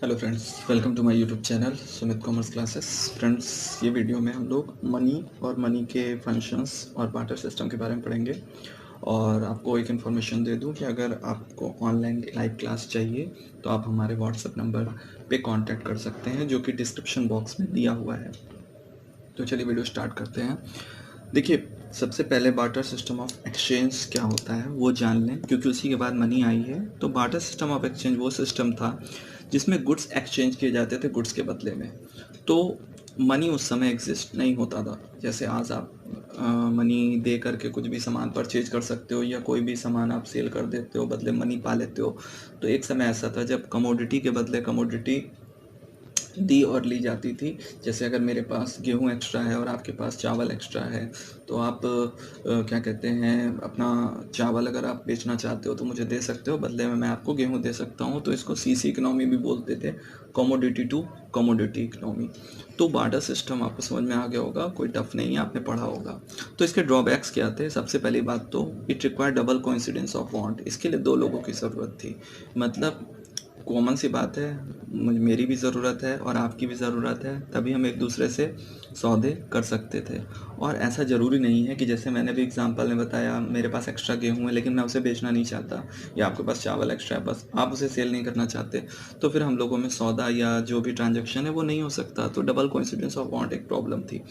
Hello friends, welcome to my YouTube channel Sumit commerce classes. Friends, ये video में हम लोग मनी और मनी के फंक्शंस और बार्टर सिस्टम के बारे में पढ़ेंगे। और आपको एक इन्फॉर्मेशन दे दूं कि अगर आपको ऑनलाइन लाइव क्लास चाहिए तो आप हमारे व्हाट्सएप नंबर पे कांटेक्ट कर सकते हैं, जो कि डिस्क्रिप्शन बॉक्स में दिया हुआ है। तो चलिए वीडियो स्टार्ट करते हैं। देखिए, सबसे पहले बार्टर सिस्टम ऑफ एक्सचेंज क्या होता है वो जान लें, क्योंकि उसी के बाद मनी आई है। तो बार्टर सिस्टम ऑफ एक्सचेंज वो सिस्टम था जिसमें गुड्स एक्सचेंज किए जाते थे गुड्स के बदले में। तो मनी उस समय एग्जिस्ट नहीं होता था। जैसे आज आप मनी दे करके कुछ भी सामान परचेज कर सकते हो, या कोई भी सामान आप सेल कर देते हो, बदले मनी पा लेते हो। तो एक समय ऐसा था जब कमोडिटी के बदले कमोडिटी दी और ली जाती थी। जैसे अगर मेरे पास गेहूं एक्स्ट्रा है और आपके पास चावल एक्स्ट्रा है, तो आप क्या कहते हैं, अपना चावल अगर आप बेचना चाहते हो तो मुझे दे सकते हो, बदले में मैं आपको गेहूं दे सकता हूं। तो इसको सीसी इकोनॉमी भी बोलते थे, कमोडिटी टू कमोडिटी इकोनॉमी। तो बार्टर सिस्टम आपको समझ में आ गया होगा, कोई टफ नहीं है, आपने पढ़ा होगा। तो इसके ड्रॉबैक्स क्या थे? सबसे पहली बात तो it require double coincidence of want. इसके लिए दो लोगों की ज़रूरत थी। मतलब कॉमन सी बात है, मेरी भी ज़रूरत है और आपकी भी ज़रूरत है, तभी हम एक दूसरे से सौदे कर सकते थे। और ऐसा ज़रूरी नहीं है कि जैसे मैंने भी एग्जांपल में बताया, मेरे पास एक्स्ट्रा गेहूं है लेकिन मैं उसे बेचना नहीं चाहता, या आपके पास चावल एक्स्ट्रा है बस आप उसे सेल नहीं करना चाहते, तो फिर हम लोगों में सौदा या जो भी ट्रांजेक्शन है वो नहीं हो सकता। तो डबल कोइंसिडेंस ऑफ वांट एक प्रॉब्लम थी।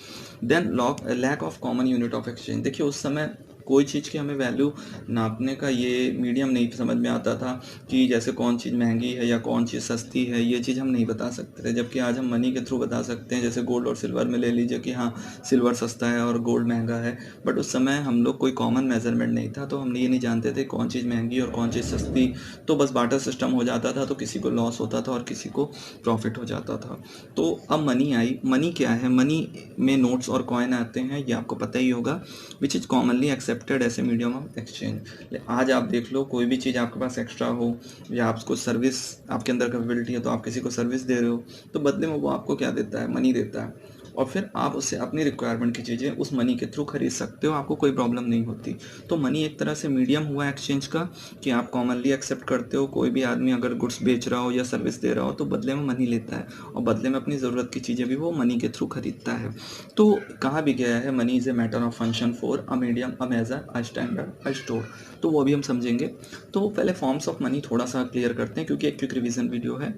Then lack of common unit of exchange. देखिए, उस समय कोई चीज़ की हमें वैल्यू नापने का ये मीडियम नहीं समझ में आता था कि जैसे कौन चीज़ महंगी है या कौन चीज़ सस्ती है, ये चीज़ हम नहीं बता सकते थे। जबकि आज हम मनी के थ्रू बता सकते हैं। जैसे गोल्ड और सिल्वर में ले लीजिए कि हाँ, सिल्वर सस्ता है और गोल्ड महंगा है। बट उस समय हम लोग कोई कॉमन मेजरमेंट नहीं था, तो हम ये नहीं जानते थे कौन चीज़ महंगी और कौन चीज़ सस्ती। तो बस बार्टर सिस्टम हो जाता था, तो किसी को लॉस होता था और किसी को प्रॉफिट हो जाता था। तो अब मनी आई। मनी क्या है? मनी में नोट्स और कॉइन आते हैं, ये आपको पता ही होगा, which is commonly accepted as a medium of exchange. आज आप देख लो, कोई भी चीज़ आपके पास एक्स्ट्रा हो या आपको सर्विस, आपके अंदर कैपेबिलिटी है तो आप किसी को सर्विस दे रहे हो, तो बदले में वो आपको क्या देता है? मनी देता है। और फिर आप उससे अपनी रिक्वायरमेंट की चीज़ें उस मनी के थ्रू खरीद सकते हो, आपको कोई प्रॉब्लम नहीं होती। तो मनी एक तरह से मीडियम हुआ एक्सचेंज का, कि आप कॉमनली एक्सेप्ट करते हो। कोई भी आदमी अगर गुड्स बेच रहा हो या सर्विस दे रहा हो तो बदले में मनी लेता है, और बदले में अपनी ज़रूरत की चीज़ें भी वो मनी के थ्रू खरीदता है। तो कहा भी गया है, money is a matter of function for a medium, a measure, a standard, a store. तो वो भी हम समझेंगे। तो पहले फॉर्म्स ऑफ मनी थोड़ा सा क्लियर करते हैं, क्योंकि एक क्विक रिवीजन वीडियो है।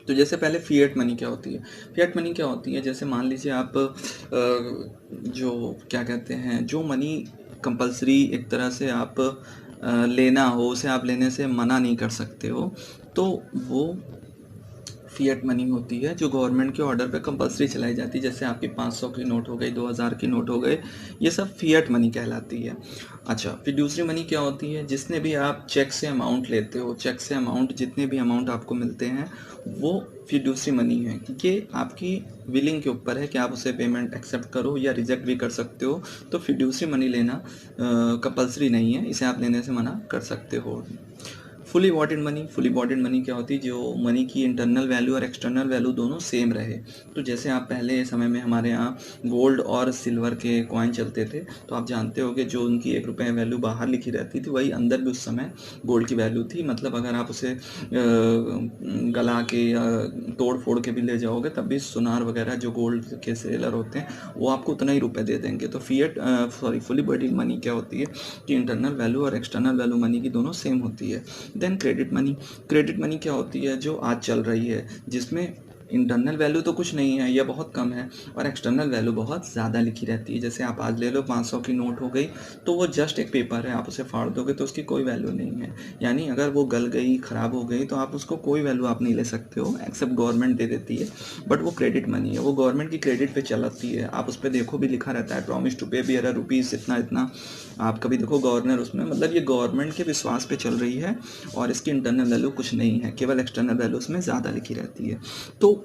तो जैसे पहले फिएट मनी क्या होती है? फिएट मनी क्या होती है? जैसे मान लीजिए आप जो क्या कहते हैं, जो मनी कंपलसरी एक तरह से आप लेना हो, उसे आप लेने से मना नहीं कर सकते हो, तो वो फिएट मनी होती है, जो गवर्नमेंट के ऑर्डर पे कंपलसरी चलाई जाती है। जैसे आपकी 500 की नोट हो गई, 2000 की नोट हो गए, ये सब फिएट मनी कहलाती है। अच्छा, फिर दूसरी मनी क्या होती है? जिसने भी आप चेक से अमाउंट लेते हो, चेक से अमाउंट, जितने भी अमाउंट आपको मिलते हैं, वो फिर दूसरी मनी है। ये आपकी विलिंग के ऊपर है कि आप उसे पेमेंट एक्सेप्ट करो या रिजेक्ट भी कर सकते हो। तो फिर दूसरी मनी लेना कंपलसरी नहीं है, इसे आप लेने से मना कर सकते हो। Fully bodied money. Fully bodied money क्या होती है? जो मनी की इंटरनल वैल्यू और एक्सटर्नल वैल्यू दोनों सेम रहे। तो जैसे आप पहले समय में हमारे यहाँ गोल्ड और सिल्वर के कॉइन चलते थे, तो आप जानते हो कि जो उनकी ₹1 वैल्यू बाहर लिखी रहती थी, वही अंदर भी उस समय गोल्ड की वैल्यू थी। मतलब अगर आप उसे गला के या तोड़ फोड़ के भी ले जाओगे, तब भी सुनार वगैरह जो गोल्ड के सेलर होते हैं वो आपको उतना ही रुपए दे देंगे। तो फुली बॉडीड मनी क्या होती है कि इंटरनल वैल्यू और एक्सटर्नल वैल्यू मनी की दोनों सेम होती है। Then credit money. Credit money क्या होती है? जो आज चल रही है, जिसमें इंटरनल वैल्यू तो कुछ नहीं है या बहुत कम है, और एक्सटर्नल वैल्यू बहुत ज़्यादा लिखी रहती है। जैसे आप आज ले लो, 500 की नोट हो गई, तो वो जस्ट एक पेपर है, आप उसे फाड़ दोगे तो उसकी कोई वैल्यू नहीं है। यानी अगर वो गल गई, ख़राब हो गई, तो आप उसको कोई वैल्यू आप नहीं ले सकते हो, एक्सेप्ट गवर्नमेंट दे देती है। बट वो क्रेडिट मनी है, वो गवर्नमेंट की क्रेडिट पे चलाती है। आप उस पर देखो भी लिखा रहता है, प्रॉमिस टू पे बियर रुपीज़ इतना इतना। आप कभी देखो गवर्नर उसमें, मतलब ये गवर्नमेंट के विश्वास पे चल रही है, और इसकी इंटरनल वैल्यू कुछ नहीं है, केवल एक्सटर्नल वैल्यू उसमें ज़्यादा लिखी रहती है। तो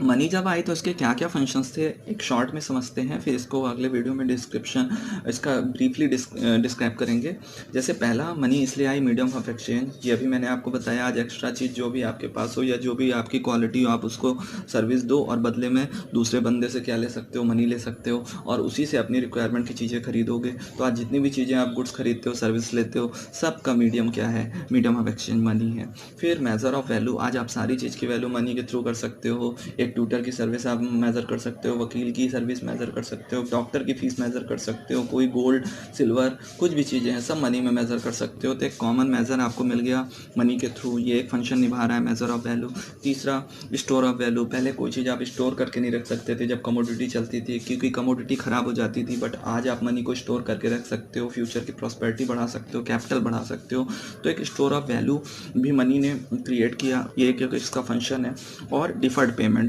मनी जब आई तो इसके क्या क्या फंक्शंस थे एक शॉर्ट में समझते हैं, फिर इसको अगले वीडियो में डिस्क्रिप्शन इसका ब्रीफली डिस्क्राइब करेंगे। जैसे पहला, मनी इसलिए आई मीडियम ऑफ एक्सचेंज। ये भी मैंने आपको बताया, आज एक्स्ट्रा चीज़ जो भी आपके पास हो या जो भी आपकी क्वालिटी हो आप उसको सर्विस दो और बदले में दूसरे बंदे से क्या ले सकते हो, मनी ले सकते हो और उसी से अपनी रिक्वायरमेंट की चीज़ें खरीदोगे। तो आज जितनी भी चीज़ें आप गुड्स खरीदते हो, सर्विस लेते हो, सबका मीडियम क्या है, मीडियम ऑफ एक्सचेंज मनी है। फिर मेजर ऑफ वैल्यू, आज आप सारी चीज़ की वैल्यू मनी के थ्रू कर सकते हो। एक ट्यूटर की सर्विस आप मेज़र कर सकते हो, वकील की सर्विस मेज़र कर सकते हो, डॉक्टर की फ़ीस मेज़र कर सकते हो, कोई गोल्ड सिल्वर कुछ भी चीज़ें हैं सब मनी में मेज़र कर सकते हो। तो एक कॉमन मेज़र आपको मिल गया मनी के थ्रू, ये एक फंक्शन निभा रहा है मेज़र ऑफ वैल्यू। तीसरा, स्टोर ऑफ वैल्यू। पहले कोई चीज़ आप स्टोर करके नहीं रख सकते थे जब कमोडिटी चलती थी, क्योंकि कमोडिटी ख़राब हो जाती थी, बट आज आप मनी को स्टोर करके रख सकते हो, फ्यूचर की प्रॉस्पेरिटी बढ़ा सकते हो, कैपिटल बढ़ा सकते हो। तो एक स्टोर ऑफ वैल्यू भी मनी ने क्रिएट किया, ये एक इसका फंक्शन है। और डिफर्ड पेमेंट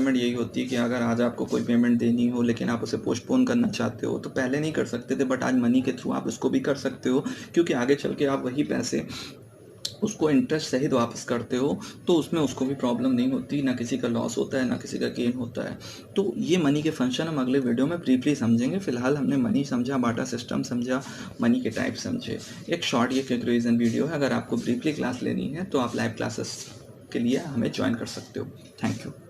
यही होती है कि अगर आज आपको कोई पेमेंट देनी हो लेकिन आप उसे पोस्टपोन करना चाहते हो तो पहले नहीं कर सकते थे, बट आज मनी के थ्रू आप उसको भी कर सकते हो, क्योंकि आगे चल के आप वही पैसे उसको इंटरेस्ट सहित वापस करते हो तो उसमें उसको भी प्रॉब्लम नहीं होती, ना किसी का लॉस होता है ना किसी का गेन होता है। तो ये मनी के फंक्शन हम अगले वीडियो में ब्रीफली समझेंगे। फिलहाल हमने मनी समझा, बाटा सिस्टम समझा, मनी के टाइप समझे। एक शॉर्ट ये क्विक रिवीजन वीडियो है। अगर आपको ब्रीफली क्लास लेनी है तो आप लाइव क्लासेस के लिए हमें ज्वाइन कर सकते हो। Thank you.